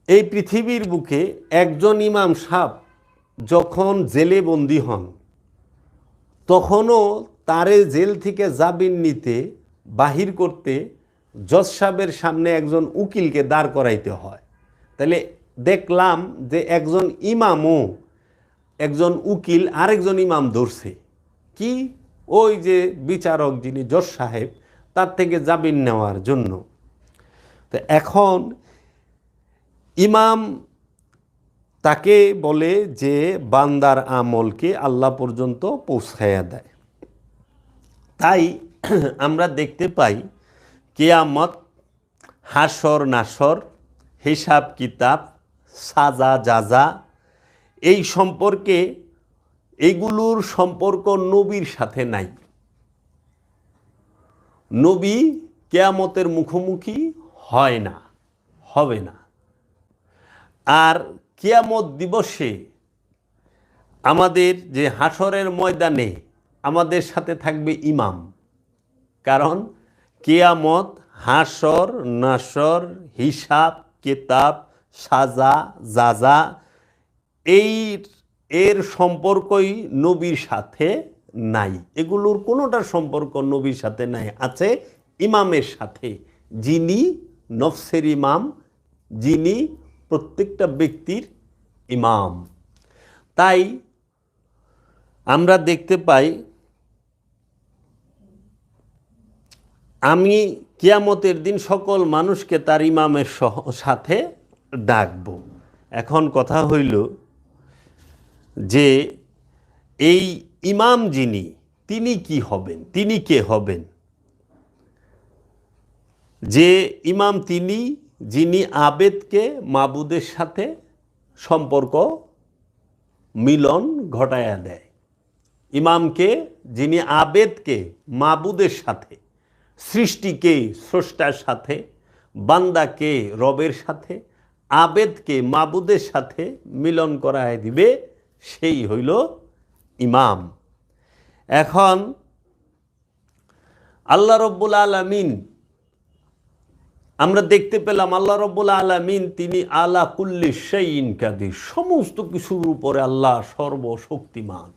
এই পৃথিবীর বুকে একজন ইমাম সাহেব যখন জেলে বন্দী হন, তখনও তারে জেল থেকে জামিন নিতে বাহির করতে জজ সাহেবের সামনে একজন উকিলকে দাঁড় করাইতে হয়। তাহলে দেখলাম যে একজন ইমামও একজন উকিল আরেকজন ইমাম ধরছে, কি ওই যে বিচারক যিনি জজ সাহেব তার থেকে জামিন নেওয়ার জন্য। তো এখন ইমাম তাকে বলে যে বান্দার আমলকে আল্লাহ পর্যন্ত পৌঁছায়া দেয়। তাই আমরা দেখতে পাই কিয়ামত, হাসর নাসর, হিসাব কিতাব, সাজা জাজা, এই সম্পর্কে এগুলোর সম্পর্ক নবীর সাথে নাই। নবী কিয়ামতের মুখোমুখি হয় না, হবে না। আর কিয়ামত দিবসে আমাদের যে হাসরের ময়দানে আমাদের সাথে থাকবে ইমাম, কারণ কিয়ামত, হাসর নাসর, হিসাব কিতাব, সাজা জাজা, এর সম্পর্কই নবীর সাথে নাই। এগুলোর কোনোটার সম্পর্ক নবীর সাথে নাই, আছে ইমামের সাথে, যিনি নফসের ইমাম, যিনি প্রত্যেকটা ব্যক্তির ইমাম। তাই আমরা দেখতে পাই আমি কিয়ামতের দিন সকল মানুষকে তার ইমামের সাথে ডাকব। এখন কথা হইল যে এই ইমাম যিনি, তিনি কি হবেন, তিনি কে হবেন? যে ইমাম তিনি যিনি আবেদকে মাবুদের সাথে সম্পর্ক মিলন ঘটায়া দেয়। ইমামকে যিনি আবেদকে মাবুদের সাথে, সৃষ্টিকে স্রষ্টার সাথে, বান্দাকে রবের সাথে, আবেদকে মাবুদের সাথে মিলন করায় দিবে, সেই হইল ইমাম। এখন আল্লাহ রব্বুল আলামিন, আমরা দেখতে পেলাম আল্লাহ রব্বুল আলামিন তিনি আলা কুল্লি শাইইন কাদির, সমস্ত কিছুর উপরে আল্লাহ সর্বশক্তিমান।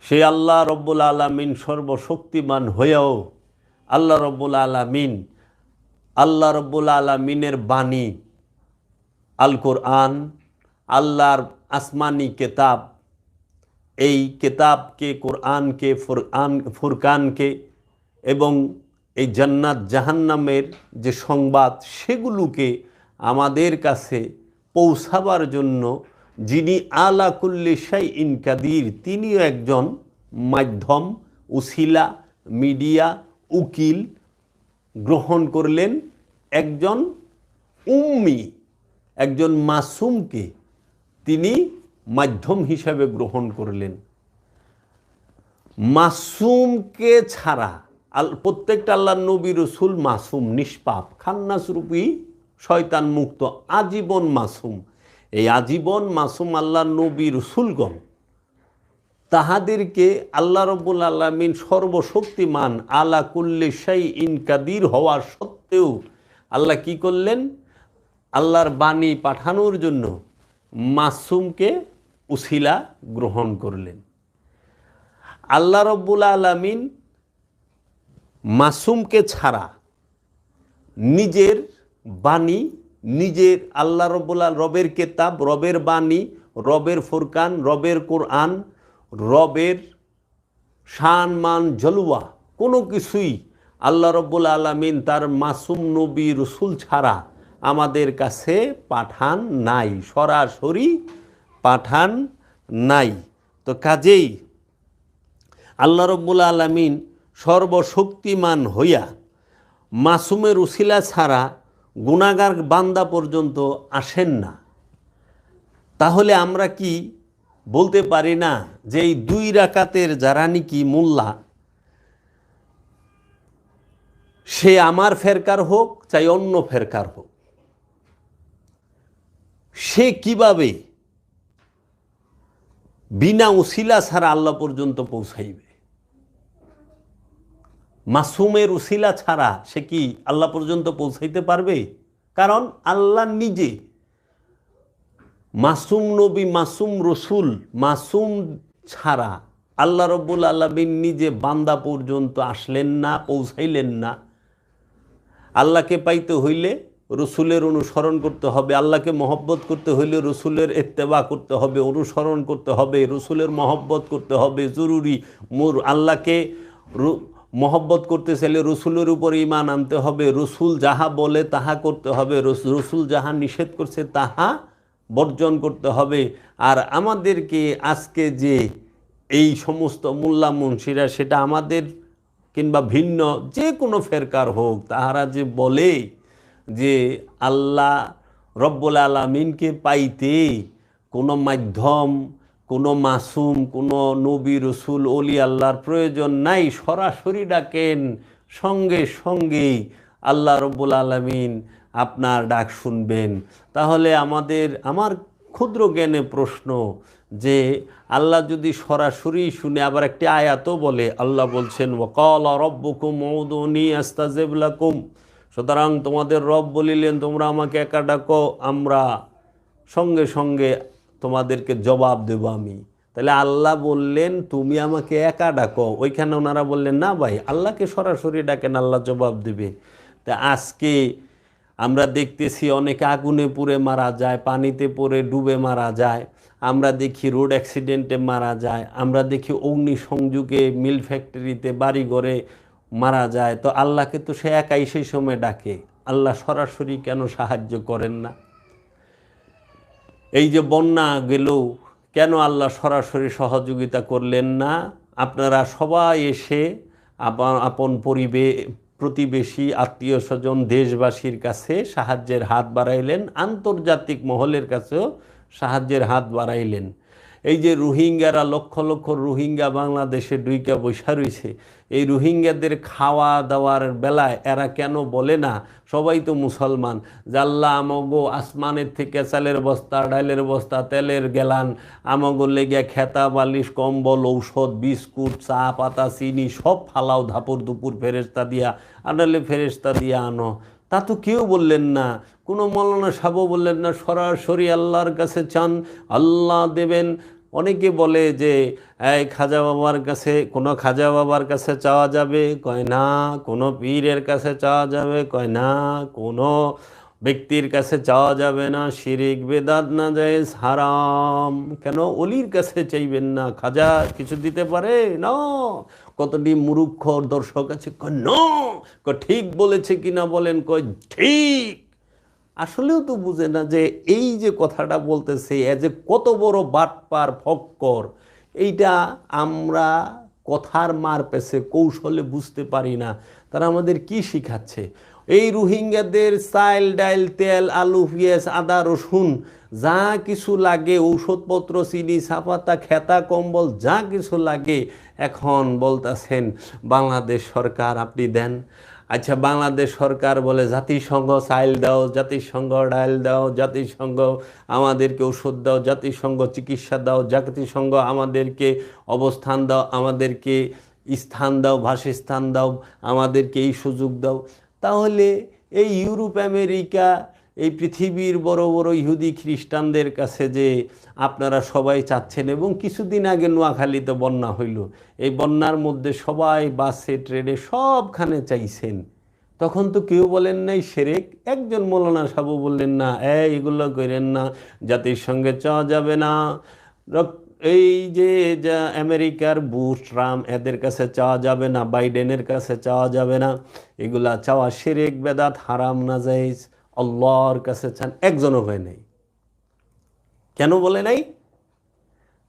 সেই আল্লাহ রব্বুল আলামিন সর্বশক্তিমান হয়েও আল্লাহ রব্বুল আলামিনের বাণী আল কোরআন, আল্লাহর আসমানি কেতাব, এই কেতাবকে, কোরআনকে, ফুরকানকে এবং এই জান্নাত জাহান্নামের যে সংবাদ, সেগুলোকে আমাদের কাছে পৌঁছাবার জন্য যিনি আলা কুল্লি শাইইন কাদির, তিনিও একজন মাধ্যম, উসিলা, মিডিয়া, উকিল গ্রহণ করলেন। একজন উম্মি, একজন মাসুমকে তিনি মাধ্যম হিসাবে গ্রহণ করলেন। মাসুমকে ছাড়া প্রত্যেকটা আল্লাহর নবী রসুল মাসুম, নিষ্পাপ, খান্নাসরূপী শয়তান মুক্ত, আজীবন মাসুম। এই আজীবন মাসুম আল্লাহর নবী রসুলগণ, তাহাদেরকে আল্লাহ রব্বুল আলামিন সর্বশক্তিমান আলা কুল্লি শাইইন কাদির হওয়া সত্ত্বেও আল্লাহ কি করলেন? আল্লাহর বাণী পাঠানোর জন্য মাসুমকে উসিলা গ্রহণ করলেন। আল্লাহ রব্বুল আলামিন মাসুমকে ছাড়া নিজের বাণী, নিজের আল্লাহ রবের কেতাব, রবের বাণী, রবের ফুরকান, রবের কোরআন, রবের শান মান জলওয়া, কোনো কিছুই আল্লাহ রব্বুল আলামিন তার মাসুম নবী রসুল ছাড়া আমাদের কাছে পাঠান নাই, সরাসরি পাঠান নাই। তো কাজেই আল্লাহ রব্বুল আলামিন সর্বশক্তিমান হইয়া মাসুমের উসিলা ছাড়া গুনাহগার বান্দা পর্যন্ত আসেন না। তাহলে আমরা কি বলতে পারি না যে এই 2 রাকাতের যারা নাকি মোল্লা, সে আমার ফেরকার হোক চাই অন্য ফেরকার হোক, সে কিভাবে বিনা উসিলা ছাড়া আল্লাহ পর্যন্ত পৌঁছাইবে? মাসুমের উসিলা ছাড়া সে কি আল্লাহ পর্যন্ত পৌঁছাইতে পারবে? কারণ আল্লাহ নিজে মাসুম নবী, মাসুম রসুল, মাসুম ছাড়া আল্লাহ রব্বুল আলামিন নিজে বান্দা পর্যন্ত আসলেন না, পৌঁছাইলেন না। আল্লাহকে পাইতে হইলে রসুলের অনুসরণ করতে হবে, আল্লাহকে মহব্বত করতে হইলে রসুলের ইত্তেবা করতে হবে, অনুসরণ করতে হবে, রসুলের মহব্বত করতে হবে জরুরি। আল্লাহকে মহব্বত করতে চাইলে রসুলের উপর ঈমান আনতে হবে, রসুল যাহা বলে তাহা করতে হবে, রসুল যাহা নিষেধ করছে তাহা বর্জন করতে হবে। আর আমাদেরকে আজকে যে এই সমস্ত মোল্লা মুন্সিরা, সেটা আমাদের কিংবা ভিন্ন যে কোনো ফেরকার হোক, তাহারা যে বলে যে আল্লাহ রব্বুল আলামিনকে পাইতে কোনো মাধ্যম, কোনো মাসুম, কোনো নবী রসুল অলি আল্লাহর প্রয়োজন নাই, সরাসরি ডাকেন, সঙ্গে সঙ্গেই আল্লাহ রব্বুল আলামিন আপনার ডাক শুনবেন। তাহলে আমার ক্ষুদ্র জ্ঞানে প্রশ্ন যে আল্লাহ যদি সরাসরি শুনে, আবার একটি আয়াতও বলে, আল্লাহ বলছেন ওয়াকালা রব্বুকুম উদুনি আস্তাজিব লাকুম, সুতরাং তোমাদের রব বলিলেন তোমরা আমাকে একা ডাকো, আমরা সঙ্গে সঙ্গে তোমাদেরকে জবাব দেব আমি। তাহলে আল্লাহ বললেন তুমি আমাকে একা ডাকো, ওইখানে ওনারা বললেন না ভাই আল্লাহকে সরাসরি ডাকেন, আল্লাহ জবাব দেবে। তা আজকে আমরা দেখতেছি অনেকে আগুনে পুড়ে মারা যায়, পানিতে পড়ে ডুবে মারা যায়, আমরা দেখি রোড অ্যাক্সিডেন্টে মারা যায়, আমরা দেখি অগ্নি সংযোগে মিল ফ্যাক্টরিতে বাড়িঘরে মারা যায়। তো আল্লাহকে তো সে একাই সেই সময় ডাকে, আল্লাহ সরাসরি কেন সাহায্য করেন না? এই যে বন্যা গেল, কেন আল্লাহ সরাসরি সহযোগিতা করলেন না? আপনারা সবাই এসে আপন প্রতিবেশী, আত্মীয় স্বজন, দেশবাসীর কাছে সাহায্যের হাত বাড়াইলেন, আন্তর্জাতিক মহলের কাছেও সাহায্যের হাত বাড়াইলেন। এই যে রোহিঙ্গারা, লক্ষ লক্ষ রোহিঙ্গা বাংলাদেশে ডুইকা বৈশা রয়েছে, এই রোহিঙ্গাদের খাওয়া দাওয়ার বেলায় এরা কেন বলে না, সবাই তো মুসলমান, জাল্লা আমগো আসমানের থেকে চালের বস্তা, ডালের বস্তা, তেলের গেলান, আমগো লেগে খেতা বালিশ, কম্বল, ঔষধ, বিস্কুট, চা পাতা, চিনি সব ফালাও ধাপুর দুপুর ফেরেস্তা দিয়া আনালে ফেরেস্তা দিয়া আনো। তা তো কেউ বললেন না, কোনো মৌলানা সাহেবও বললেন না, সরাসরি আল্লাহর কাছে চান, আল্লাহ দেবেন। অনেকে বলে যে এই খাজা বাবার কাছে, কোনো খাজা বাবার কাছে চাওয়া যাবে, কয় না। কোনো পীরের কাছে চাওয়া যাবে, কয় না। কোনো ব্যক্তির কাছে চাওয়া যাবে না, শিরিক বেদাত নাজায়েজ হারাম। কেন অলির কাছে চাইবেন না? খাজা কিছু দিতে পারে না? কতটি মূর্খ দর্শক আছে, কয় না, ঠিক বলেছে কিনা বলেন, কয় ঠিক। আসলেও তো বুঝে না যে এই যে কথাটা বলতেছে এ যে কত বড় বাটপার, ফক্কর, এইটা আমরা কথার মার পেছে কৌশলে বুঝতে পারি না। তারা আমাদের কি শিখাচ্ছে? এই রোহিঙ্গাদের চাল ডাল তেল আলু পেঁয়াজ আদা রসুন যা কিছু লাগে, ঔষধপত্র, চিনি চাপাতা, খেতা কম্বল যা কিছু লাগে, এখন বলতেছেন বাংলাদেশ সরকার আপনি দেন। আচ্ছা, বাংলাদেশ সরকার বলে জাতিসংঘ চাইল দাও, জাতিসংঘ ডাইল দাও, জাতিসংঘ আমাদেরকে ওষুধ দাও, জাতিসংঘ চিকিৎসা দাও, জাতিসংঘ আমাদেরকে অবস্থান দাও, আমাদেরকে স্থান দাও, বাসস্থান দাও, আমাদেরকে এই সুযোগ দাও। তাহলে এই ইউরোপ আমেরিকা, এই পৃথিবীর বড় বড় ইহুদি খ্রিস্টানদের কাছে যে আপনারা সবাই চাচ্ছেন, এবং কিছুদিন আগে নোয়াখালীতে বন্যা হইল, এই বন্যার মধ্যে সবাই বাসে ট্রেনে সবখানে চাইছেন, তখন তো কেউ বলেন নাই শিরক। একজন মৌলানা সাহেব বললেন না, এগুলো করেন না, জাতিসংঘে চাওয়া যাবে না, এই যে আমেরিকার বুশ, ট্রাম্প এদের কাছে চাওয়া যাবে না, বাইডেনের কাছে চাওয়া যাবে না, এগুলা চাওয়া শিরক বেদাত হারাম নাজায়েজ, আল্লাহর কাছে চান। একজনও হয় নাই। কেন বলে নাই?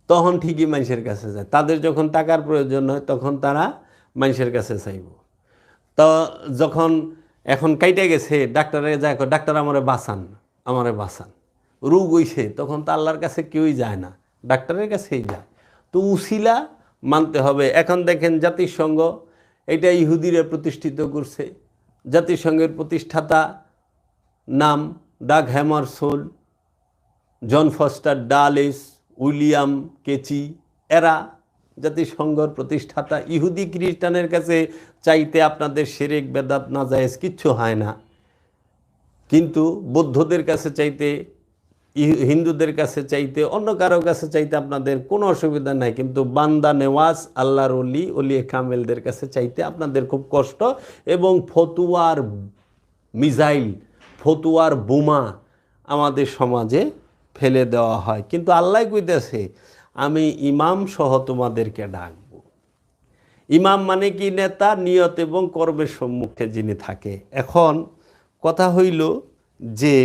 তখন ঠিকই মানুষের কাছে যায়, তাদের যখন টাকার প্রয়োজন হয় তখন তারা মানুষের কাছে চাইব। তো যখন এখন কাইটে গেছে, ডাক্তারে যায়, ডাক্তার আমারে বাঁচান, আমারে বাঁচান, রোগ হইছে, তখন তো আল্লাহর কাছে কেউই যায় না, ডাক্তারের কাছেই যায়। তো উসিলা মানতে হবে। এখন দেখেন জাতিসংঘ, এটা ইহুদিরা প্রতিষ্ঠিত করছে। জাতিসংঘের প্রতিষ্ঠাতা নাম ডাগ হ্যামারশোল্ড, জন ফস্টার ডালেস, উইলিয়াম কেচি, এরা জাতিসংঘের প্রতিষ্ঠাতা। ইহুদি খ্রিস্টানের কাছে চাইতে আপনাদের শিরক বেদাত নাজায়েজ কিচ্ছু হয় না, কিন্তু বৌদ্ধদের কাছে চাইতে হিন্দুদের কাছে চাইতে, অন্য কারো কাছে চাইতে আপনাদের কোনো অসুবিধা নাই, কিন্তু বান্দা নেওয়াজ আল্লাহর অলিয়ে কামেলদের কাছে চাইতে আপনাদের খুব কষ্ট। এবং ফতুয়ার মিসাইল, ফতুয়ার বোমা আমাদের সমাজে ফেলে দেওয়া হয়, কিন্তু আল্লাহ কইতেছে আমি ইমাম সহ তোমাদেরকে ডাকবো। ইমাম মানে কি? নেতা, নিয়ত এবং কর্মের সম্মুখে যিনি থাকে। এখন কথা হইল যে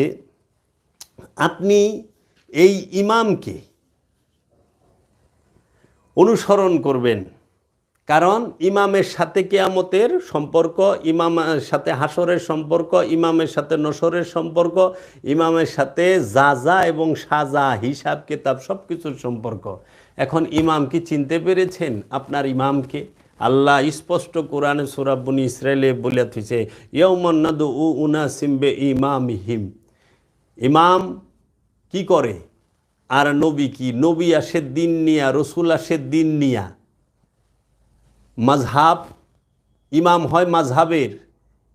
আপনি এই ইমামকে অনুসরণ করবেন, কারণ ইমামের সাথে কিয়ামতের সম্পর্ক, ইমামের সাথে হাসরের সম্পর্ক, ইমামের সাথে নসরের সম্পর্ক, ইমামের সাথে জাযা এবং সাজা, হিসাব কিতাব সব কিছুর সম্পর্ক। এখন ইমাম কি চিনতে পেরেছেন আপনার ইমামকে? আল্লাহ স্পষ্ট কোরআনে সূরা বনী ইসরাইলে বলে থুইছে, ইয়াউমান নাদউ উনাসিম বিইমামিহিম। ইমাম কি করে আর নবী কি? নবী আসে দিন নিয়া, রসুল আসে দিন নিয়া। মাযহাব, ইমাম হয় মাযহাবের,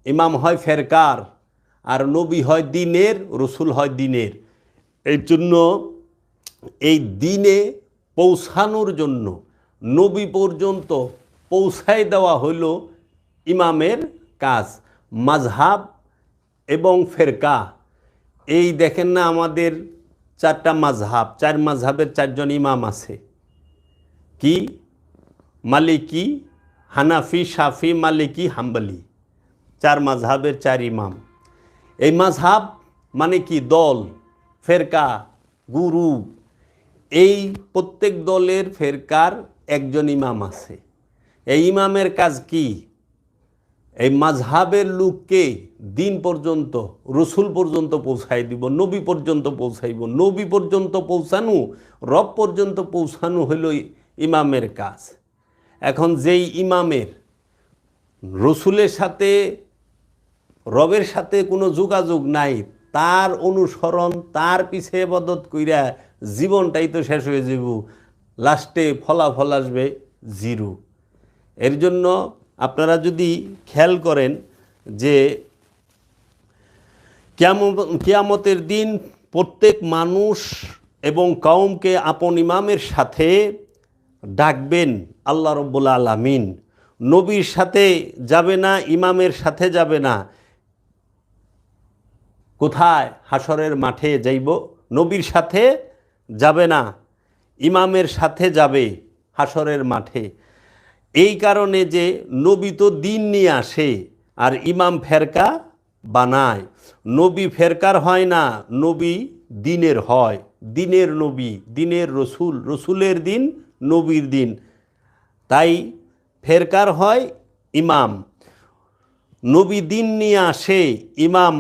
ইমাম হয় ফেরকার, আর নবী হয় দিনের, রসুল হয় দিনের। এই জন্য এই দিনে পৌঁছানোর জন্য নবী পর্যন্ত পৌঁছায় দেওয়া হইল ইমামের কাজ। মাযহাব এবং ফেরকা, এই দেখেন না আমাদের চারটা মাযহাব, চার মাযহাবের চারজন ইমাম আছে। কি? মালিকি, হানাফি, শাফি, মালিকি, হাম্বলি, চার মাযহাবের চার ইমাম। এই মাযহাব মানে কি? দল, ফেরকা, গুরু। এই প্রত্যেক দলের ফেরকার একজন ইমাম আছে। এই ইমামের কাজ কি? এই মাযহাবের লোককে দিন পর্যন্ত, রসুল পর্যন্ত পৌঁছাই দিব, নবী পর্যন্ত পৌঁছাইব। নবী পর্যন্ত পৌঁছানো, রব পর্যন্ত পৌঁছানো হইল ইমামের কাজ। এখন যেই ইমামের রসুলের সাথে, রবের সাথে কোনো যোগাযোগ নাই, তার অনুসরণ, তার পিছে ইবাদত কইরা জীবনটাই তো শেষ হয়ে যাব, লাস্টে ফলাফল আসবে জিরো। এর জন্য আপনারা যদি খেয়াল করেন যে কিয়ামতের দিন প্রত্যেক মানুষ এবং কওমকে আপন ইমামের সাথে ডাকবেন আল্লাহ রব্বুল আলামিন। নবীর সাথে যাবে না, ইমামের সাথে যাবে না। কোথায়? হাসরের মাঠে যাইব। নবীর সাথে যাবে না, ইমামের সাথে যাবে হাসরের মাঠে। এই কারণে যে নবী তো দিন নিয়ে আসে আর ইমাম ফেরকা বানায়। নবী ফেরকার হয় না, নবী দিনের হয়। দিনের নবী, দিনের রসুল, রসুলের দিন, নবীর দিন। তাই ফেরকার হয় ইমাম। নবী দিন নিয়ে আসে, ইমাম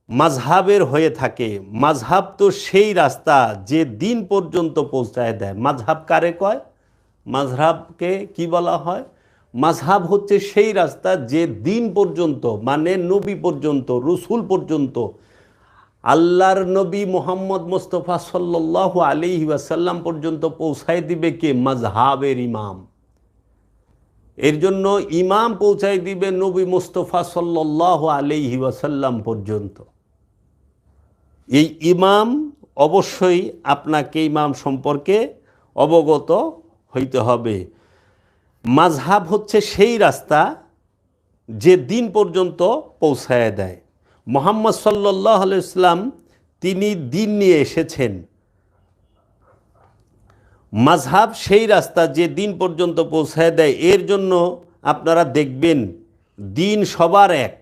মাযহাবের হয়ে থাকে। মাযহাব তো সেই রাস্তা যে দিন পর্যন্ত পৌঁছায় দেয়। মাযহাব কারে কয়? মাযহাবকে কি বলা হয়? মাযহাব হচ্ছে সেই রাস্তা যে দিন পর্যন্ত, মানে নবী পর্যন্ত, রসুল পর্যন্ত, আল্লাহর নবী মুহাম্মদ মুস্তাফা সাল্লাল্লাহু আলাইহি ওয়াসাল্লাম পর্যন্ত পৌঁছায় দিবে কে? মাযহাবের ইমাম। এর জন্য ইমাম পৌঁছায় দিবে নবী মুস্তাফা সাল্লাল্লাহু আলাইহি ওয়াসাল্লাম পর্যন্ত। এই ইমাম অবশ্যই আপনাকে ইমাম সম্পর্কে অবগত হইতে হবে। মাযহাব হচ্ছে সেই রাস্তা যে দিন পর্যন্ত পৌঁছায় দেয়। মুহাম্মদ সাল্লাল্লাহু আলাইহি ওয়াসাল্লাম তিনি দিন নিয়ে এসেছেন। মাযহাব সেই রাস্তা যে দিন পর্যন্ত পৌঁছায় দেয়। এর জন্য আপনারা দেখবেন দিন সবার এক,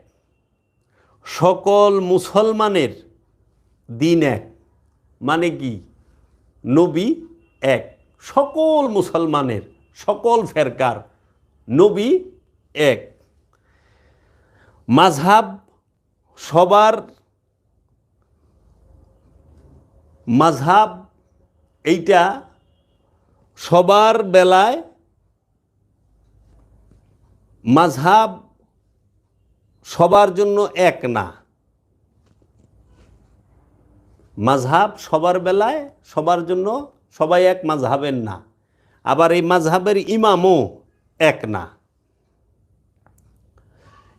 সকল মুসলমানের দিন এক। মানে কি? নবী এক, সকল মুসলমানের, সকল ফেরকার নবী এক। মাযহাব সবার, মাযহাব এইটা সবার বেলায়, মাযহাব সবার জন্য এক না। মাযহাব সবার বেলায়, সবার জন্য সবাই এক মাযহাবের না। আবার এই মাযহাবের ইমামও এক না।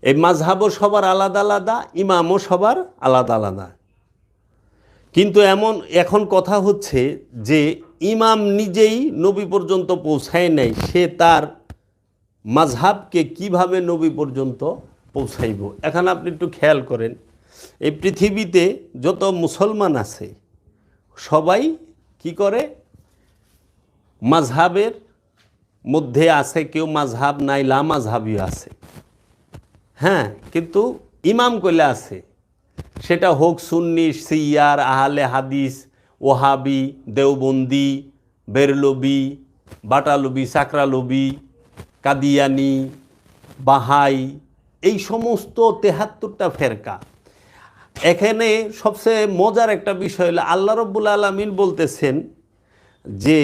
এই মাযহাবও সবার আলাদা আলাদা, ইমামও সবার আলাদা আলাদা। কিন্তু এখন কথা হচ্ছে যে ইমাম নিজেই নবী পর্যন্ত পৌঁছায় নাই, সে তার মাযহাবকে কিভাবে নবী পর্যন্ত পৌঁছাইব। এখন আপনি একটু খেয়াল করেন, এই পৃথিবীতে যত মুসলমান আছে সবাই কি করে, মাযহাবের মধ্যে আছে, কেউ মাযহাব নাই, লামাযহাবিও আছে। হ্যাঁ, কিন্তু ইমাম কইলে আছে, সেটা হোক সুন্নি, সিয়ার, আহলে হাদিস, ওহাবি, দেওবন্দি, বেরলবি, বাটালবি, সাকরালবি, কাদিয়ানি, বাহাই, এই সমস্ত ৭৩টা ফেরকা। এখানে সবচেয়ে মজার একটা বিষয় হলো আল্লাহ রব্বুল আলামিন বলতেছেন যে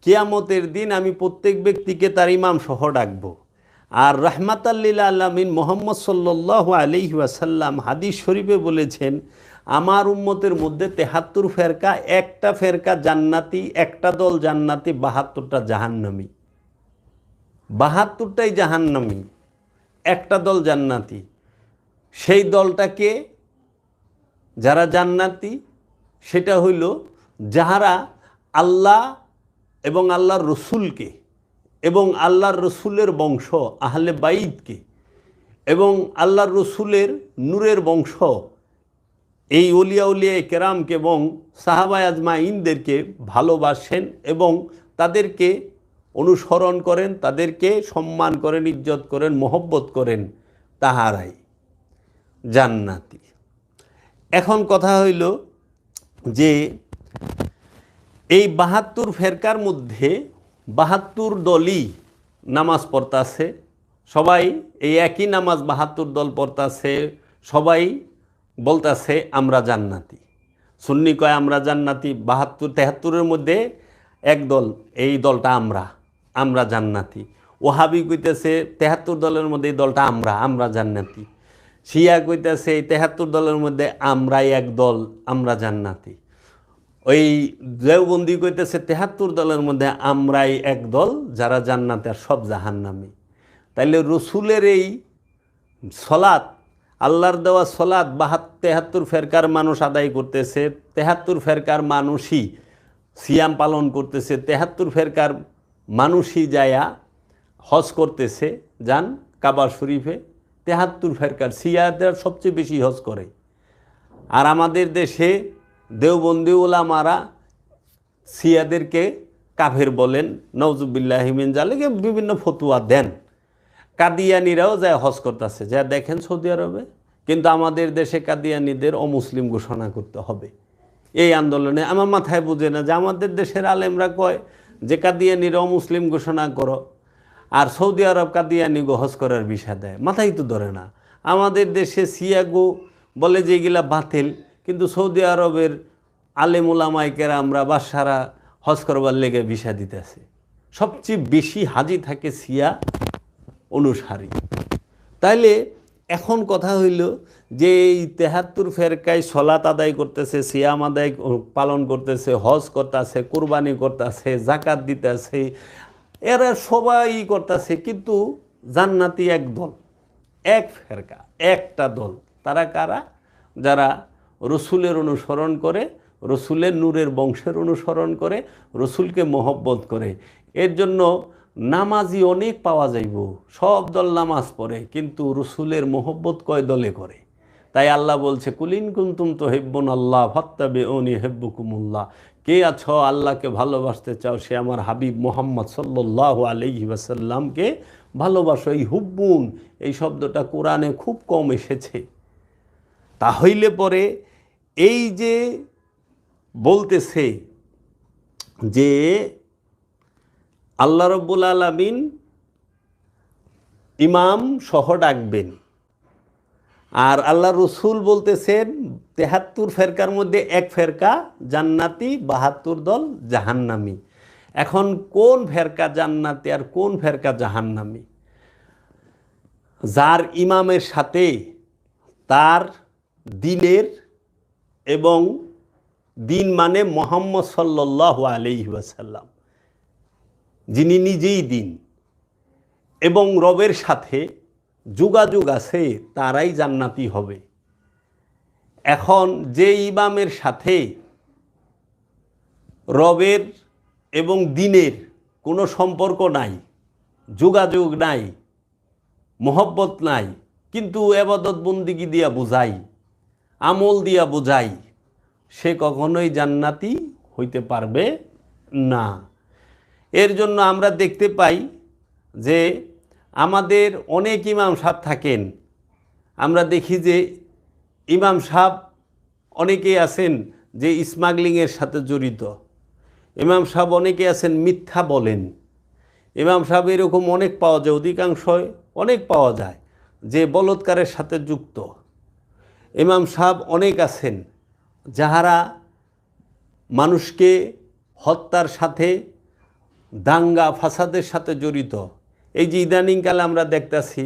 কিয়ামতের দিন আমি প্রত্যেক ব্যক্তিকে তার ইমাম সহ ডাকবো। আর রাহমাতাল লিল আলামিন মুহাম্মদ সাল্লাল্লাহু আলাইহি ওয়াসাল্লাম হাদিস শরীফে বলেছেন, আমার উম্মতের মধ্যে ৭৩ ফেরকা, একটা ফেরকা জান্নাতি, একটা দল জান্নাতি, ৭২টা জাহান্নামী। ৭২টাই জাহান্নামী, একটা দল জান্নাতি। সেই দলটাকে যারা জান্নাতি সেটা হইল যাহারা আল্লাহ এবং আল্লাহর রসুলকে এবং আল্লাহর রসুলের বংশ আহলে বাইতকে এবং আল্লাহর রসুলের নূরের বংশ এই অলিয়া উলিয়া কেরামকে এবং সাহাবায়ে আজমাইনদেরকে ভালোবাসেন এবং তাদেরকে অনুসরণ করেন, তাদেরকে সম্মান করেন, ইজ্জত করেন, মহব্বত করেন, তাহারাই জান্নাতি। এখন কথা হইল যে এই ৭২ ফেরকার মধ্যে ৭২ দলই নামাজ পড়তাছে, সবাই এই একই নামাজ ৭২ দল পড়তাছে, সবাই বলতাছে আমরা জান্নাতি। সুন্নি কয় আমরা জান্নাতি, ৭৩-৭৩-এর মধ্যে এক দল, এই দলটা আমরা জান্নাতি। ওহাবি কইতেছে ৭৩ দলের মধ্যে এই দলটা আমরা জান্নাতি। শিয়া কইতেছে এই ৭৩ দলের মধ্যে আমরাই এক দল, আমরা জান্নাতি। ওই দেওবন্দি কইতেছে ৭৩ দলের মধ্যে আমরাই এক দল, যারা জান্নাতে আর সব জাহান্নামী। তাইলে রসুলের এই সলাত, আল্লাহর দেওয়া সলাত ৭৩ ফেরকার মানুষ আদায় করতেছে, ৭৩ ফেরকার মানুষই সিয়াম পালন করতেছে, ৭৩ ফেরকার মানুষই যায়া হজ করতেছে, যান কাবা শরীফে। ৭৩ ফেরকার সিয়াদের সবচেয়ে বেশি হজ করে। আর আমাদের দেশে দেওবন্দি ওলামারা সিয়াদেরকে কাফের বলেন, নওজুবিল্লাহি মিন জালিক, বিভিন্ন ফতুয়া দেন। কাদিয়ানিরাও যায় হজ করতেছে, যা দেখেন সৌদি আরবে। কিন্তু আমাদের দেশে কাদিয়ানিদের অমুসলিম ঘোষণা করতে হবে। এই আন্দোলনে আমার মাথায় বুঝে না যে আমাদের দেশের আলেমরা কয় যে কাদিয়ানিরা অমুসলিম ঘোষণা করো, আর সৌদি আরব কাদিয়ানিগো হজ করার বিষয় দেয়, মাথায় তো ধরে না। আমাদের দেশে সিয়াগো বলে যে এগুলা বাতিল, কিন্তু সৌদি আরবের আলেম ওলামায়ে কেরামরা বাদশারা হজ করবার লেগে ভিসা দিতেছে। সবচেয়ে বেশি হাজি থাকে সিয়া অনুসারী। তাইলে এখন কথা হইল যে এই ৭৩ ফেরকায় সলাত আদায় করতেছে, সিয়াম আদায় পালন করতেছে, হজ করতেছে, কুরবানি করতেছে, জাকাত দিতেছে, এরা সবাই করতেছে, কিন্তু জান্নাতি এক দল, এক ফেরকা, একটা দল। তারা কারা? যারা রসুলের অনুসরণ করে, রসুলের নূরের বংশের অনুসরণ করে, রসুলকে মহব্বত করে। এর জন্য নামাজি অনেক পাওয়া যাইব, সব দল নামাজ পড়ে, কিন্তু রসুলের মহব্বত কয় দলে করে? তাই আল্লাহ বলছে, কুলিন কুনতুম তুহিব্বুন আল্লাহ ফাত্তাবিউনি ইউহিব্বুকুমুল্লাহ। কে আছো আল্লাহকে ভালোবাসতে চাও, সে আমার হাবিব মুহাম্মদ সাল্লাল্লাহু আলাইহি ওয়াসাল্লামকে ভালোবাসো। এই হুব্বুন, এই শব্দটা কোরআনে খুব কম এসেছে। তাহলে পরে এই যে বলতেছে যে আল্লাহ রব্বুল আলামিন ইমাম সহ ডাকবেন, আর আল্লাহ রসুল বলতেছেন ৭৩ ফেরকার মধ্যে এক ফেরকা জান্নাতি, ৭২ দল জাহান্নামী। এখন কোন ফেরকা জান্নাতি আর কোন ফেরকা জাহান্নামী? যার ইমামের সাথে তার দিনের, এবং দিন মানে মুহাম্মদ সাল্লাল্লাহু আলাইহি ওয়াসাল্লাম, যিনি নিজেই দিন, এবং রবের সাথে যোগাযোগ আছে, তারাই জান্নাতি হবে। এখন যে ইমামের সাথে রবের এবং দিনের কোনো সম্পর্ক নাই, যোগাযোগ নাই, মহব্বত নাই, কিন্তু এবাদত বন্দিগি দিয়া বুঝাই, আমল দিয়া বুঝাই, সে কখনোই জান্নাতি হইতে পারবে না। এর জন্য আমরা দেখতে পাই যে আমাদের অনেক ইমাম সাহেব থাকেন, আমরা দেখি যে ইমাম সাহেব অনেকেই আছেন যে স্মাগলিংয়ের সাথে জড়িত, ইমাম সাহেব অনেকে আছেন মিথ্যা বলেন, ইমাম সাহেব এরকম অনেক পাওয়া যায়, অধিকাংশই অনেক পাওয়া যায় যে বলৎকারের সাথে যুক্ত। ইমাম সাহেব অনেক আছেন যাহারা মানুষকে হত্যার সাথে, দাঙ্গা ফাসাদের সাথে জড়িত। এই যে ইদানিংকালে আমরা দেখতেছি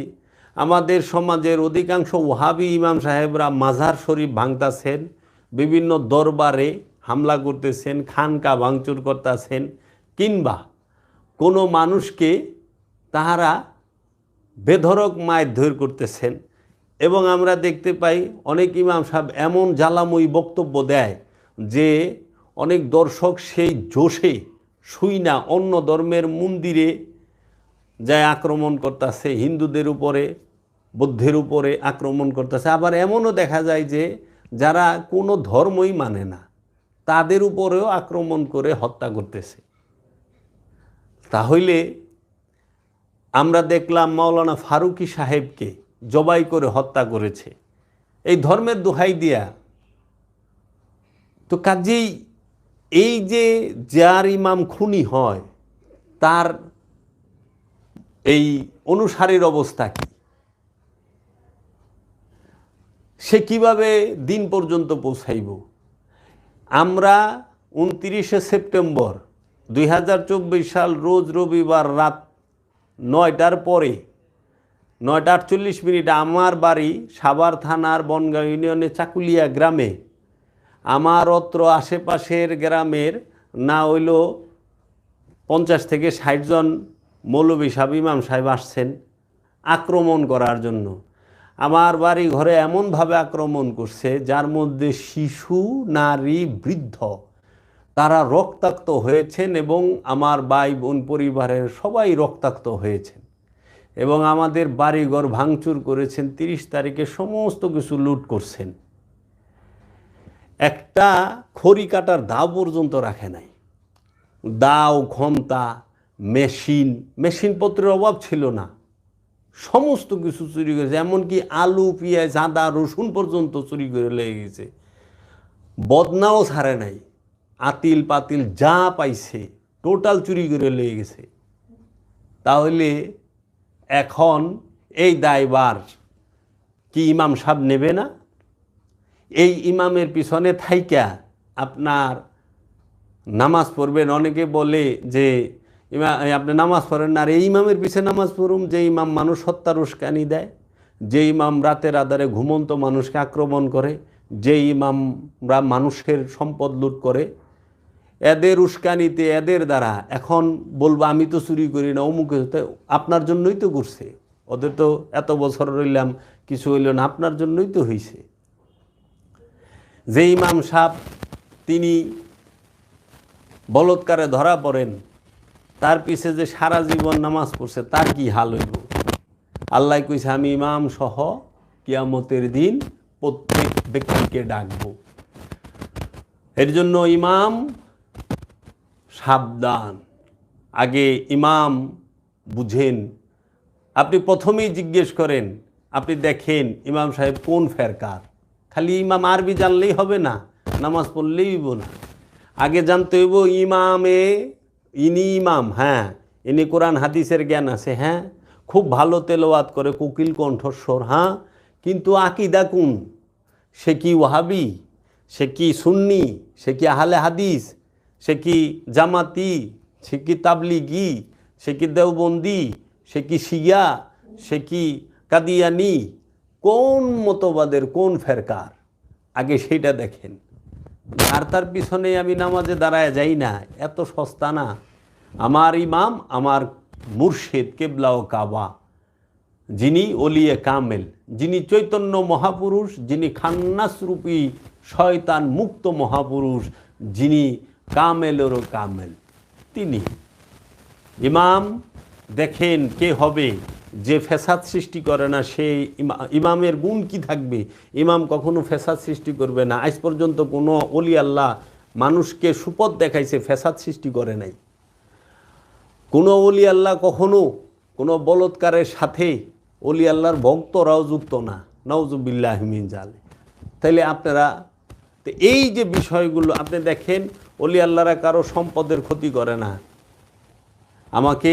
আমাদের সমাজের অধিকাংশ ওহাবি ইমাম সাহেবরা মাজার শরীফ ভাঙতাছেন, বিভিন্ন দরবারে হামলা করতেছেন, খানকা ভাঙচুর করতেছেন, কিংবা কোনো মানুষকে তাহারা বেধড়ক মারধর করতেছেন। এবং আমরা দেখতে পাই অনেক ইমাম সাহেব এমন জ্বালাময়ী বক্তব্য দেয় যে অনেক দর্শক সেই জোশে শুই না অন্য ধর্মের মন্দিরে যায় আক্রমণ করতেছে, হিন্দুদের উপরে, বৌদ্ধের উপরে আক্রমণ করতেছে। আবার এমনও দেখা যায় যে যারা কোনো ধর্মই মানে না তাদের উপরেও আক্রমণ করে হত্যা করতেছে। তাহলে আমরা দেখলাম মাওলানা ফারুকী সাহেবকে জবাই করে হত্যা করেছে এই ধর্মের দোহাই দিয়া। তো কাজেই এই যে যার ইমাম খুনি হয় তার এই অনুসারীর অবস্থা কি, সে কিভাবে দিন পর্যন্ত পৌঁছাইব? আমরা 29শে সেপ্টেম্বর 2024 সাল রোজ রবিবার রাত 9টার পরে 9:48 আমার বাড়ি সাভার থানার বনগাঁও ইউনিয়নের চাকুলিয়া গ্রামে, আমার অত্র আশেপাশের গ্রামের না হইল 50 থেকে 60 জন মৌলবী সাহেব, ইমাম সাহেব আসছেন আক্রমণ করার জন্য। আমার বাড়ি ঘরে এমনভাবে আক্রমণ করছে যার মধ্যে শিশু, নারী, বৃদ্ধ তারা রক্তাক্ত হয়েছেন এবং আমার ভাই বোন পরিবারের সবাই রক্তাক্ত হয়েছেন এবং আমাদের বাড়িঘর ভাঙচুর করেছেন। 30 তারিখে সমস্ত কিছু লুট করছেন, একটা খড়ি কাটার দাও পর্যন্ত রাখে নাই। দাও, ক্ষমতা, মেশিনপত্রের অভাব ছিল না, সমস্ত কিছু চুরি করেছে, এমনকি আলু, পেঁয়াজ, আদা, রসুন পর্যন্ত চুরি করে লেগে গেছে। বদনাও ছাড়ে নাই, আতিল পাতিল যা পাইছে টোটাল চুরি করে লেগে গেছে। তাহলে এখন এই দায়ভার কি ইমাম সাহেব নেবে না? এই ইমামের পিছনে থাইকা আপনার নামাজ পড়বেন। অনেকে বলে যে আপনি নামাজ পড়েন না, আর এই ইমামের পিছনে নামাজ পড়ুন যে ইমাম মানুষ হত্যার উস্কানি দেয়, যে ইমাম রাতের আধারে ঘুমন্ত মানুষকে আক্রমণ করে, যে ইমামরা মানুষের সম্পদ লুট করে, এদের উস্কানিতে, এদের দ্বারা এখন বলবো আমি তো চুরি করি না, অমুক আপনার জন্যই তো করছে, ওদের তো এত বছর রইলাম কিছু হইল না, আপনার জন্যই তো হয়েছে। যে ইমাম সাহেব তিনি বলৎকারে ধরা পড়েন, তার পিছে যে সারা জীবন নামাজ পড়ছে তার কি হাল হইব? আল্লাহ কইছে আমি ইমাম সহ কিয়ামতের দিন প্রত্যেক ব্যক্তিকে ডাকব। এর জন্য ইমাম সাবধান, আগে ইমাম বুঝেন। আপনি প্রথমেই জিজ্ঞেস করেন, আপনি দেখেন ইমাম সাহেব কোন ফেরকার। খালি ইমাম আরবি জানলেই হবে না, নামাজ পড়লেই হইব না, আগে জানতে হইব ইনি ইমাম, হ্যাঁ ইনি কোরআন হাদিসের জ্ঞান আছে, হ্যাঁ খুব ভালো তেলাওয়াত করে, কোকিল কণ্ঠস্বর, হ্যাঁ কিন্তু আকীদা কোন? সে কি ওয়াহাবি, সে কি সুন্নি, সে কি আহলে হাদিস, সে কি জামাতি, সে কি তাবলিগি, সে কি দেওবন্দি, সে কি শিয়া, সে কি কাদিয়ানি, কোন মতবাদের, কোন ফেরকার, আগে সেইটা দেখেন। আর তার পিছনে আমি নামাজে দাঁড়ায় যাই না, এত সস্তা না। আমার ইমাম আমার মুর্শিদ, কেবলা ও কাবা, যিনি ওলিয়ে কামেল, যিনি চৈতন্য মহাপুরুষ, যিনি খান্নাসরূপী শয়তান মুক্ত মহাপুরুষ, যিনি কামেলেরও কামেল তিনি। ইমাম দেখেন কে হবে, যে ফ্যাসাদ সৃষ্টি করে না সে ইমামের গুণ কি থাকবে? ইমাম কখনো ফ্যাসাদ সৃষ্টি করবে না। আজ পর্যন্ত কোনো ওলি আল্লাহ মানুষকে সুপথ দেখাইছে, ফ্যাসাদ সৃষ্টি করে নাই। কোনো ওলি আল্লাহ কখনো কোনো বলৎকারের সাথে ওলি আল্লাহর ভক্তরাও যুক্ত না, নাউজুবিল্লাহ মিন জালিক। তাইলে আপনারা তো এই যে বিষয়গুলো আপনি দেখেন, ওলি আল্লাহরা কারো সম্পদের ক্ষতি করে না। আমাকে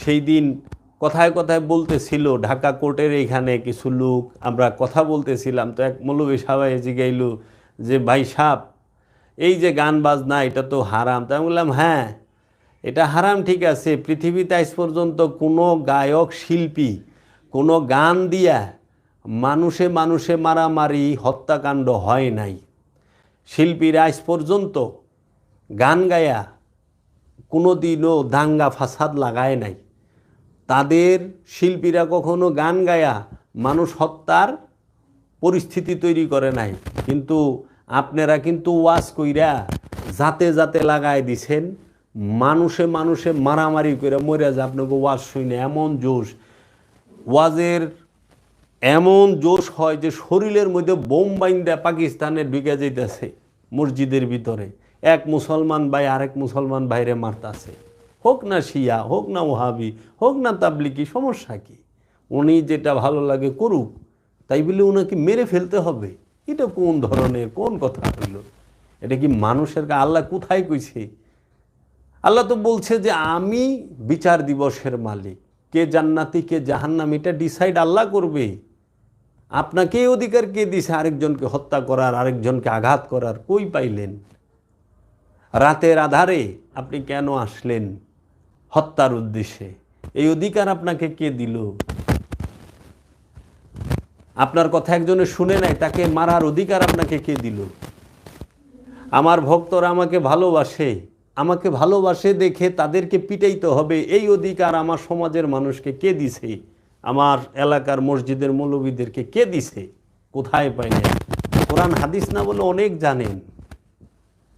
সেই দিন কথায় কথায় বলতেছিল, ঢাকা কোর্টের এইখানে কিছু লোক আমরা কথা বলতেছিলাম, তো এক মৌলবী সাহেব জিগাইল যে ভাই সাহেব, এই যে গান বাজনা এটা তো হারাম। তাই আমি বললাম হ্যাঁ এটা হারাম, ঠিক আছে। পৃথিবীতে আজ পর্যন্ত কোনো গায়ক শিল্পী কোনো গান দিয়া মানুষে মানুষে মারামারি হত্যাকাণ্ড হয় নাই। শিল্পীরা আজ পর্যন্ত গান গায়া কোনো দিনও দাঙ্গা ফাসাদ লাগায় নাই। তাদের শিল্পীরা কখনো গান গায়া মানুষ হত্যার পরিস্থিতি তৈরি করে নাই। কিন্তু আপনারা কিন্তু ওয়াজ কইরা যাতে যাতে লাগায় দিছেন, মানুষে মানুষে মারামারি করে মরে যা আপনাকে ওয়াজ শুনে এমন জোশ, ওয়াজের এমন জোশ হয় যে শরীরের মধ্যে বোম বাইন্দা পাকিস্তানের ঢুকে যাইতেছে মসজিদের ভিতরে। এক মুসলমান ভাই আরেক মুসলমান ভাইরে মারতাছে, হোক না শিয়া, হোক না ওহাবি, হোক না তাবলিকি, সমস্যা কি? উনি যেটা ভালো লাগে করুক, তাই বলে ওনাকে মেরে ফেলতে হবে? এটা কোন ধরনের কোন কথা হইল? এটা কি মানুষের? আল্লাহ কোথায় কইছে? আল্লাহ তো বলছে যে আমি বিচার দিবসের মালিক, কে জান্নাতি কে জাহান্নাম এটা ডিসাইড আল্লাহ করবে। আপনাকে এই অধিকার কে দিছে আরেকজনকে হত্যা করার, আরেকজনকে আঘাত করার? কই পাইলেন? রাতের আধারে আপনি কেন আসলেন হত্যার উদ্দেশ্যে? এই অধিকার আপনাকে কে দিল? আপনার কথা একজনে শুনে নাই, তাকে মারার অধিকার আপনাকে কে দিল? আমার ভক্তরা আমাকে ভালোবাসে, আমাকে ভালোবাসে দেখে তাদেরকে পিটাইতে হবে, এই অধিকার আমার সমাজের মানুষকে কে দিছে? আমার এলাকার মসজিদের মৌলবীদেরকে কে দিছে? কোথায় পাইলেন? কোরআন হাদিস না বলে অনেক জানেন,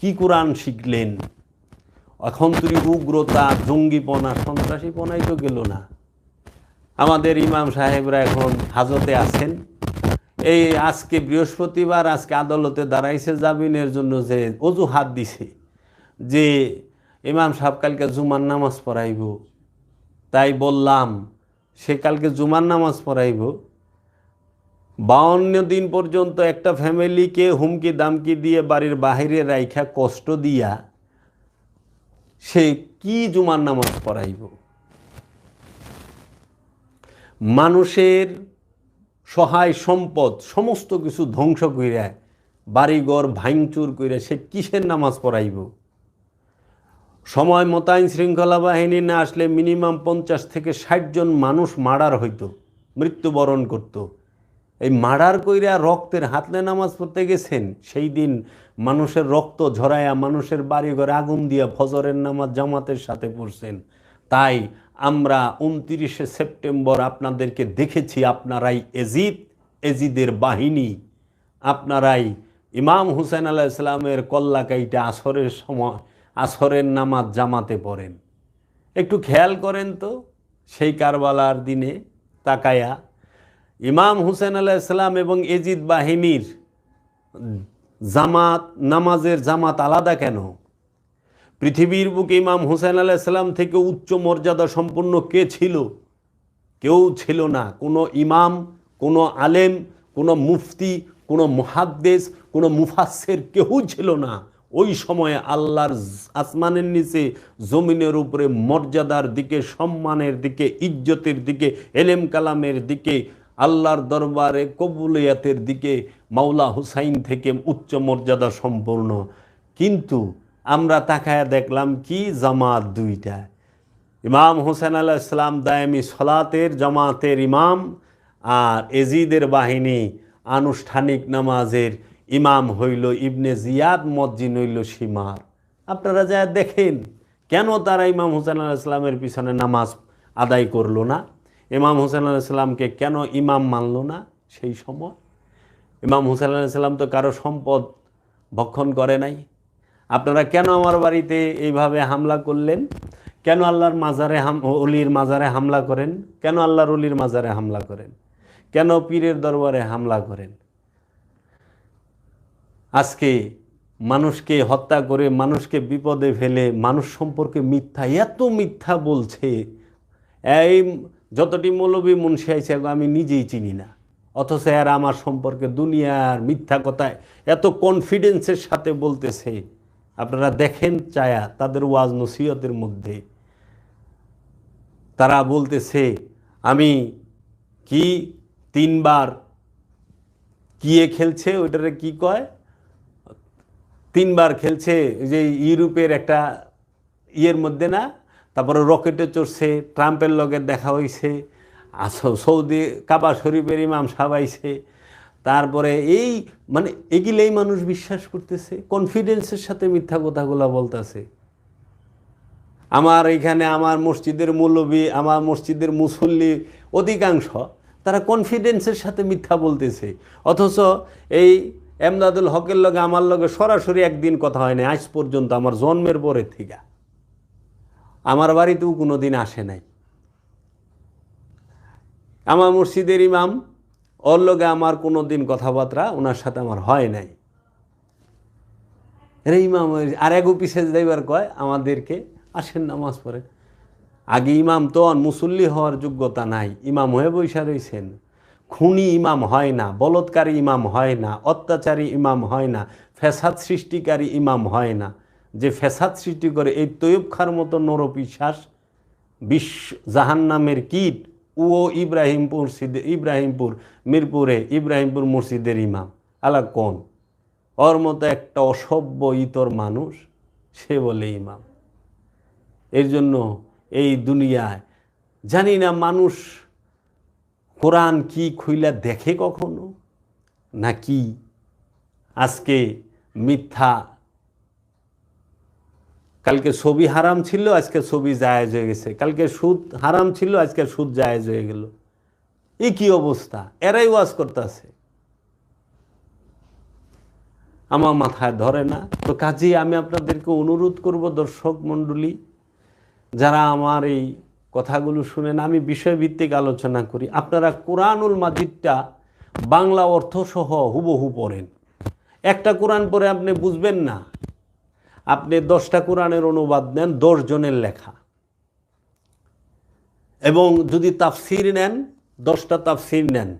কি কোরআন শিখলেন? এখন তুই উগ্রতা, জঙ্গিপনা, সন্ত্রাসীপনাই তো গেল না। আমাদের ইমাম সাহেবরা এখন হাজতে আছেন। এই আজকে বৃহস্পতিবার, আজকে আদালতে দাঁড়াইছে জামিনের জন্য, যে অজুহাত দিছে যে ইমাম সাহেব কালকে জুমার নামাজ পড়াইব। তাই বললাম সে কালকে জুমার নামাজ পড়াইব, 52 দিন পর্যন্ত একটা ফ্যামিলিকে হুমকি দামকি দিয়ে বাড়ির বাহিরে রাইখা কষ্ট দিয়া সে কি জুমার নামাজ পড়াইব? মানুষের সহায় সম্পদ সমস্ত কিছু ধ্বংস কইরা, বাড়িঘর ভাঙচুর কইরা সে কিসের নামাজ পড়াইব? সময় মতো আইন শৃঙ্খলা বাহিনী না আসলে মিনিমাম 50 থেকে 60 জন মানুষ মার্ডার হইতো, মৃত্যুবরণ করত। এই মার্ডার কইরা রক্তের হাতলে নামাজ পড়তে গেছেন, সেই দিন মানুষের রক্ত ঝরায়া মানুষের বাড়িঘরে আগুন দিয়া ফজরের নামাজ জামাতের সাথে পড়ছেন। তাই আমরা 29শে সেপ্টেম্বর আপনাদেরকে দেখেছি, আপনারাই এজিদের বাহিনী, আপনারাই ইমাম হুসেন আলাইহিস সালামের কল্লা কাইটা আসরের সময় আসরের নামাজ জামাতে পড়েন। একটু খেয়াল করেন তো, সেই কারবালার দিনে তাকায়া ইমাম হুসেন আলাইহিস সালাম এবং এজিদ বাহিনীর জামাত, নামাজের জামাত আলাদা কেন? পৃথিবীর বুকে ইমাম হুসেন আলাইহিস সালাম থেকে উচ্চ মর্যাদা সম্পন্ন কে ছিল? কেউ ছিল না। কোনো ইমাম, কোনো আলেম, কোনো মুফতি, কোনো মুহাদ্দিস, কোনো মুফাসসির কেউ ছিল না। ওই সময়ে আল্লাহর আসমানের নিচে জমিনের উপরে মর্যাদার দিকে, সম্মানের দিকে, ইজ্জতের দিকে, এলেম কালামের দিকে, আল্লাহর দরবারে কবুলিয়াতের দিকে মাওলা হুসাইন থেকে উচ্চ মর্যাদা সম্পন্ন। কিন্তু আমরা তাকায়া দেখলাম কি, জামাত দুইটা। ইমাম হুসেন আলাইহিস সালাম দায়েমি সলাতের জামাতের ইমাম, আর এজিদের বাহিনী আনুষ্ঠানিক নামাজের ইমাম হইল ইবনে জিয়াদ, মজ্জিন হইল সীমার। আপনারা যা দেখেন কেন তারা ইমাম হুসেন আলাইহিস সালামের পিছনে নামাজ আদায় করলো না? ইমাম হুসেন আলাইহিস সালামকে কেন ইমাম মানল না? সেই সময় ইমাম হুসেন আলাইহিস সালাম তো কারো সম্পদ ভক্ষণ করে নাই। আপনারা কেন আমার বাড়িতে এইভাবে হামলা করলেন? কেন আল্লাহর মাজারে অলির মাজারে হামলা করেন? কেন আল্লাহর অলির মাজারে হামলা করেন? কেন পীরের দরবারে হামলা করেন? আজকে মানুষকে হত্যা করে, মানুষকে বিপদে ফেলে, মানুষ সম্পর্কে মিথ্যা, এত মিথ্যা বলছে। এই যতটি মৌলবী মুন্সি আইছে আমি নিজেই চিনি না, অথচ এরা আমার সম্পর্কে দুনিয়ার মিথ্যা কথায় এত কনফিডেন্সের সাথে বলতেছে। আপনারা দেখেন চায়া তাদের ওয়াজ নসিহতের মধ্যে তারা বলতেছে আমি কি 3বার কিয়ে খেলছে, ওইটারে কি কয়, 3বার খেলছে যে ইউরোপের একটা ইয়ের মধ্যে না, তারপরে রকেটে চড়ছে, ট্রাম্পের লগে দেখা হয়েছে, সৌদি কাবা শরীফের ইমাম সাহেব আইছে, তারপরে এই মানে এগুলোই মানুষ বিশ্বাস করতেছে, কনফিডেন্সের সাথে মিথ্যা কথাগুলো বলতেছে। আমার এখানে আমার মসজিদের মৌলবী, আমার মসজিদের মুসল্লি অধিকাংশ তারা কনফিডেন্সের সাথে মিথ্যা বলতেছে, অথচ এই এমদাদুল হকের লগে আমার লগে সরাসরি একদিন কথা হয় না আজ পর্যন্ত, আমার জন্মের পরে থেকে। আমার বাড়িতেও কোনো দিন আসে নাই। আমার মসজিদের ইমাম, ওর লগে আমার কোনো দিন কথাবার্তা ওনার সাথে আমার হয় নাই। রে ইমাম আর এক পিছে যাইবার কয় আমাদেরকে, আসেন নামাজ পড়েন। আগে ইমাম তো মুসল্লি হওয়ার যোগ্যতা নাই, ইমাম হয়ে বৈশা রয়েছেন। খুনি ইমাম হয় না, বলৎকারী ইমাম হয় না, অত্যাচারী ইমাম হয় না, ফ্যাসাদ সৃষ্টিকারী ইমাম হয় না। যে ফ্যাসাদ সৃষ্টি করে এই তৈয়ব খার মতো নরপিশাচ, জাহান্নামের কীট, ও ইব্রাহিমপুর মিরপুরে ইব্রাহিমপুর মসজিদের ইমাম আলা কোন, ওর মতো একটা অসভ্য ইতর মানুষ, সে বলে ইমাম। এর জন্য এই দুনিয়ায় জানি না মানুষ কোরআন কি খুইলা দেখে কখনো নাকি আজকে মিথ্যা। কালকে ছবি হারাম ছিল, আজকে ছবি জায়েজ হয়ে গেছে। কালকে সুদ হারাম ছিল, আজকে সুদ জায়েজ হয়ে গেল। এই কি অবস্থা? এরাই ওয়াজ করতেছে, আমার মাথায় ধরে না। তো কাজেই আমি আপনাদেরকে অনুরোধ করব, দর্শক মণ্ডলী যারা আমার এই কথাগুলো শুনেন, আমি বিষয়ভিত্তিক আলোচনা করি, আপনারা কোরআনুল মাজিদটা বাংলা অর্থসহ হুবহু পড়েন। একটা কোরআন পড়ে আপনি বুঝবেন না, আপনি 10টা কোরআনের অনুবাদ নেন, 10 জনের লেখা, এবং যদি তাফসির নেন 10টা তাফসির নেন,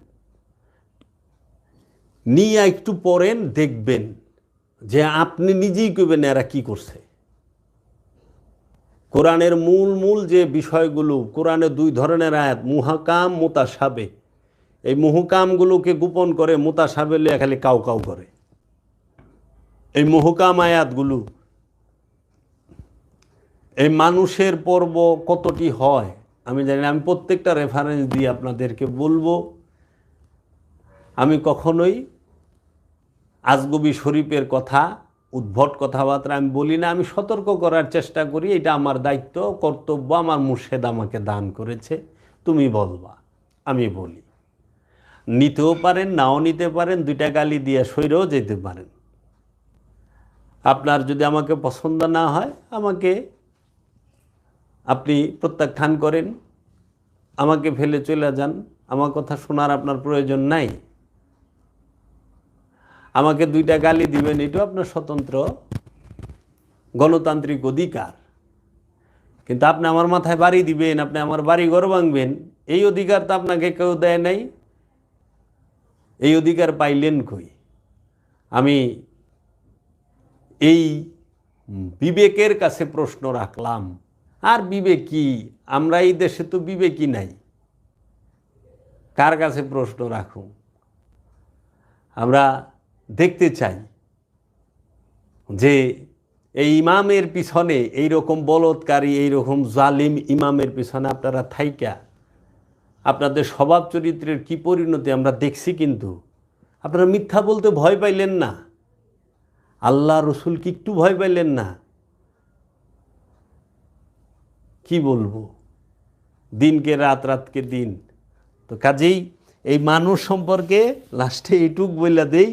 নিয়ে একটু পড়েন, দেখবেন যে আপনি নিজেই কইবেন এরা কি করছে। কোরআনের মূল যে বিষয়গুলো, কোরআনে 2 ধরনের আয়াত, মুহাকাম, মুতাশাবে। এই মুহকামগুলোকে গোপন করে, মুতাশাবে লিয়ে খালি কাউ কাউ করে। এই মুহকাম আয়াতগুলো এই মানুষের পর্ব কতটি হয় আমি জানি না, আমি প্রত্যেকটা রেফারেন্স দিয়ে আপনাদেরকে বলবো। আমি কখনোই আজগবি শরীফের কথা, উদ্ভট কথাবার্তা আমি বলি না। আমি সতর্ক করার চেষ্টা করি, এটা আমার দায়িত্ব, কর্তব্য, আমার মুর্শেদ আমাকে দান করেছে, তুমি বলবা, আমি বলি। নিতেও পারেন, নাও নিতে পারেন, 2টা গালি দিয়ে সইরেও যেতে পারেন। আপনার যদি আমাকে পছন্দ না হয়, আমাকে আপনি প্রত্যাখ্যান করেন, আমাকে ফেলে চলে যান, আমার কথা শোনার আপনার প্রয়োজন নাই। আমাকে 2টা গালি দিবেন, এটাও আপনার স্বতন্ত্র গণতান্ত্রিক অধিকার। কিন্তু আপনি আমার মাথায় বাড়ি দিবেন, আপনি আমার বাড়ি ঘর ভাঙবেন, এই অধিকার তো আপনাকে কেউ দেয় নাই। এই অধিকার পাইলেন কই? আমি এই বিবেকের কাছে প্রশ্ন রাখলাম। আর বিবেক কি? আমরা এই দেশে তো বিবেকই নাই, কার কাছে প্রশ্ন রাখুন? আমরা দেখতে চাই যে এই ইমামের পিছনে, এইরকম বলৎকারী, এইরকম জালিম ইমামের পিছনে আপনারা থাইকা আপনাদের স্বভাব চরিত্রের কি পরিণতি আমরা দেখছি। কিন্তু আপনারা মিথ্যা বলতে ভয় পাইলেন না, আল্লাহ রসুল কি একটু ভয় পাইলেন না? কি বলবো, দিনকে রাত, রাতকে দিন। তো কাজেই এই মানুষ সম্পর্কে লাস্টে এইটুক বইলা দেই,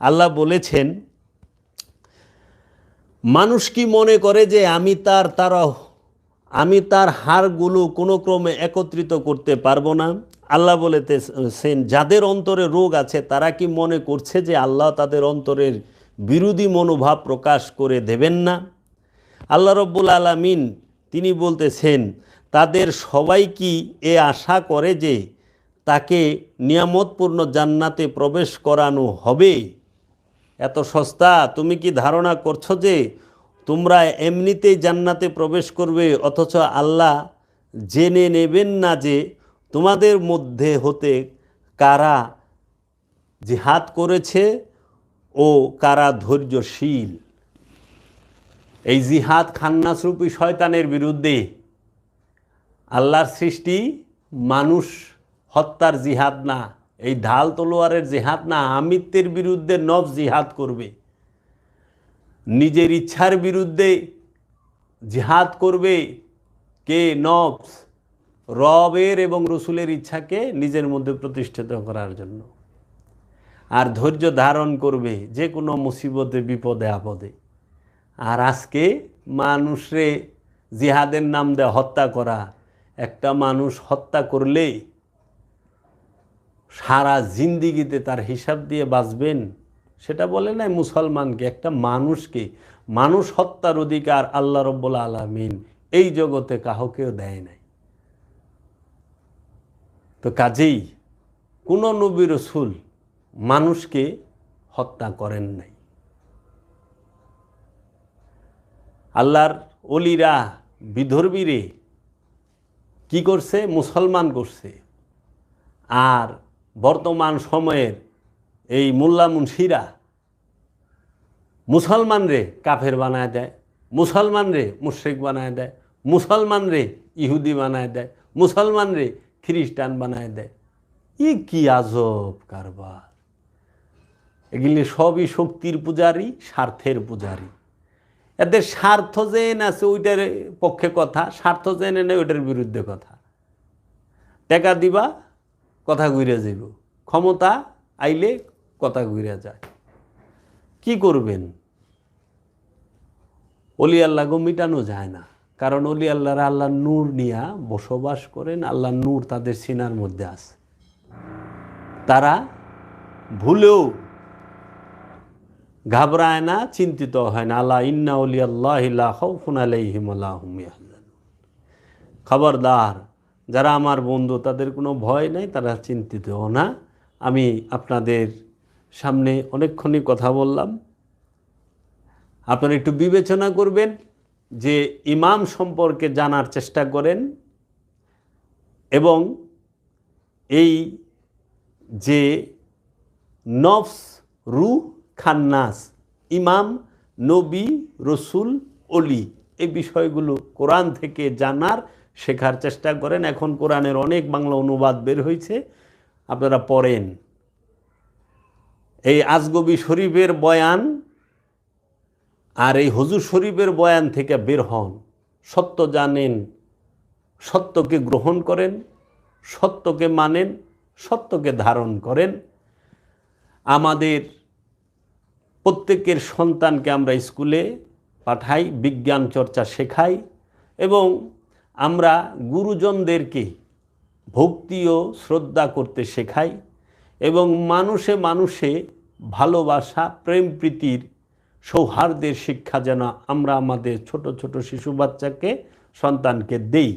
আল্লাহ বলেছেন মানুষ কি মনে করে যে আমি তার হাড়গুলো কোনো ক্রমে একত্রিত করতে পারবো না? আল্লাহ বলেছেন, যাদের অন্তরে রোগ আছে তারা কি মনে করছে যে আল্লাহ তাদের অন্তরের বিরোধী মনোভাব প্রকাশ করে দেবেন না? আল্লাহ রব্বুল আলামিন তিনি বলতেছেন, তাদের সবাই কি এ আশা করে যে তাকে নিয়ামতপূর্ণ জান্নাতে প্রবেশ করানো হবে? এত সস্তা? তুমি কি ধারণা করছো যে তোমরা এমনিতেই জান্নাতে প্রবেশ করবে, অথচ আল্লাহ জেনে নেবেন না যে তোমাদের মধ্যে হতে কারা জিহাদ করেছে ও কারা ধৈর্যশীল? এই জিহাদ খান্নাসরূপী শয়তানের বিরুদ্ধে, আল্লাহর সৃষ্টি মানুষ হত্যার জিহাদ না, এই ঢাল তলোয়ারের জিহাদ না, আমিত্বের বিরুদ্ধে নফস জিহাদ করবে, নিজের ইচ্ছার বিরুদ্ধে জিহাদ করবে। কে? নফস, রবের এবং রসুলের ইচ্ছাকে নিজের মধ্যে প্রতিষ্ঠিত করার জন্য। আর ধৈর্য ধারণ করবে যে কোনো মুসিবতে বিপদে আপদে। আর আজকে মানুষরে জিহাদের নাম দেয় হত্যা করা। একটা মানুষ হত্যা করলে সারা জিন্দিগিতে তার হিসাব দিয়ে বাঁচবেন, সেটা বলে নাই মুসলমানকে, একটা মানুষকে। মানুষ হত্যার অধিকার আল্লাহ রব্বুল আলামিন এই জগতে কাউকেও দেয় নাই। তো কাজেই কোনো নবী রাসূল মানুষকে হত্যা করেন নাই। আল্লাহর ওলিরা, বিধর্মীরে কি করছে? মুসলমান করছে। আর বর্তমান সময়ের এই মোল্লা মুন্সিরা মুসলমানরে কাফের বানায় দেয়, মুসলমানরে মুশরিক বানায় দেয়, মুসলমানরে ইহুদি বানায় দেয়, মুসলমানরে খ্রিস্টান বানায় দেয়। কি আজব কারবার! এগুলি সবই শক্তির পূজারী, স্বার্থের পূজারী। এদের স্বার্থ জেন আছে ওইটার পক্ষে কথা, স্বার্থ জেনে নেই ওইটার বিরুদ্ধে কথা। টাকা দিবা, কথা ঘুরে যাব, ক্ষমতা আইলে কথা ঘুরে যায়। কি করবেন? অলি আল্লাহকে মিটানো যায় না, কারণ অলি আল্লাহরা আল্লাহর নূর নিয়া বসবাস করেন। আল্লাহর নূর তাদের সিনার মধ্যে আছে। তারা ভুলেও ঘাবড়ায় না, চিন্তিত হয় না। আল্লাহ ইন্না আউলিয়াল্লাহি লা খাউফুন আলাইহিম ওয়া লা হুম ইয়াহজানুন। খবরদার, যারা আমার বন্ধু তাদের কোনো ভয় নাই, তারা চিন্তিতও না। আমি আপনাদের সামনে অনেকক্ষণই কথা বললাম। আপনারা একটু বিবেচনা করবেন যে ইমাম সম্পর্কে জানার চেষ্টা করেন, এবং এই যে নফস, রূহ, খান্নাস, ইমাম, নবী, রসুল, অলি, এই বিষয়গুলো কোরআন থেকে জানার, শেখার চেষ্টা করেন। এখন কোরআনের অনেক বাংলা অনুবাদ বের হয়েছে, আপনারা পড়েন। এই আজগবি শরীফের বয়ান আর এই হুজুর শরীফের বয়ান থেকে বের হন, সত্য জানেন, সত্যকে গ্রহণ করেন, সত্যকে মানেন, সত্যকে ধারণ করেন। আমাদের প্রত্যেকের সন্তানকে আমরা স্কুলে পাঠাই, বিজ্ঞান চর্চা শেখাই, এবং আমরা গুরুজনদেরকে ভক্তি ও শ্রদ্ধা করতে শেখাই, এবং মানুষে মানুষে ভালোবাসা, প্রেম প্রীতির, সৌহার্দ্যের শিক্ষা যেন আমরা আমাদের ছোট ছোট শিশু বাচ্চাকে, সন্তানকে দেই।